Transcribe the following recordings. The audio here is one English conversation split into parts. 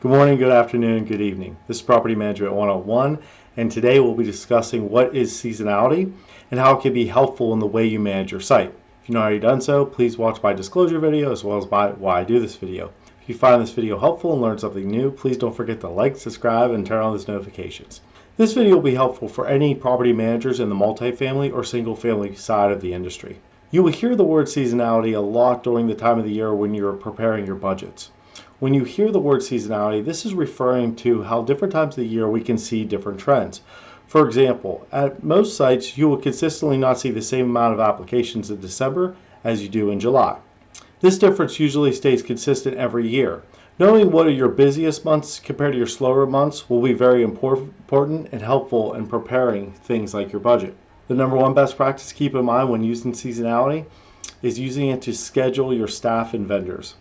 Good morning, good afternoon, good evening. This is Property Management 101, and today we'll be discussing what is seasonality and how it can be helpful in the way you manage your site. If you've not already done so, please watch my disclosure video as well as why I do this video. If you find this video helpful and learn something new, please don't forget to like, subscribe, and turn on those notifications. This video will be helpful for any property managers in the multifamily or single family side of the industry. You will hear the word seasonality a lot during the time of the year when you're preparing your budgets. When you hear the word seasonality, this is referring to how different times of the year we can see different trends. For example, at most sites, you will consistently not see the same amount of applications in December as you do in July. This difference usually stays consistent every year. Knowing what are your busiest months compared to your slower months will be very important and helpful in preparing things like your budget. The number one best practice to keep in mind when using seasonality is using it to schedule your staff and vendors.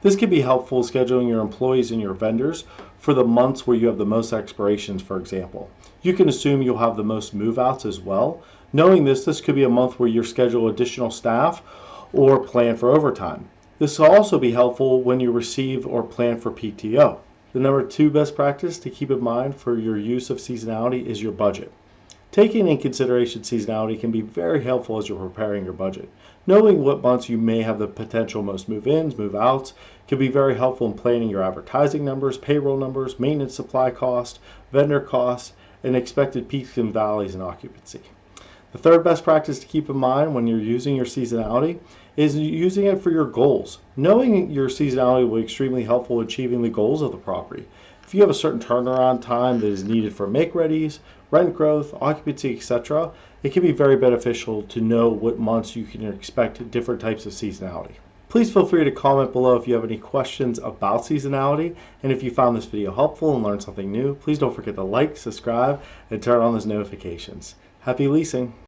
This can be helpful scheduling your employees and your vendors for the months where you have the most expirations, for example. You can assume you'll have the most move-outs as well. Knowing this could be a month where you schedule additional staff or plan for overtime. This will also be helpful when you receive or plan for PTO. The number two best practice to keep in mind for your use of seasonality is your budget. Taking in consideration seasonality can be very helpful as you're preparing your budget. Knowing what months you may have the potential most move-ins, move-outs can be very helpful in planning your advertising numbers, payroll numbers, maintenance supply costs, vendor costs, and expected peaks and valleys in occupancy. The third best practice to keep in mind when you're using your seasonality is using it for your goals. Knowing your seasonality will be extremely helpful in achieving the goals of the property. If you have a certain turnaround time that is needed for make-readies, rent growth, occupancy, etc., it can be very beneficial to know what months you can expect different types of seasonality. Please feel free to comment below if you have any questions about seasonality, and if you found this video helpful and learned something new, please don't forget to like, subscribe, and turn on those notifications. Happy leasing!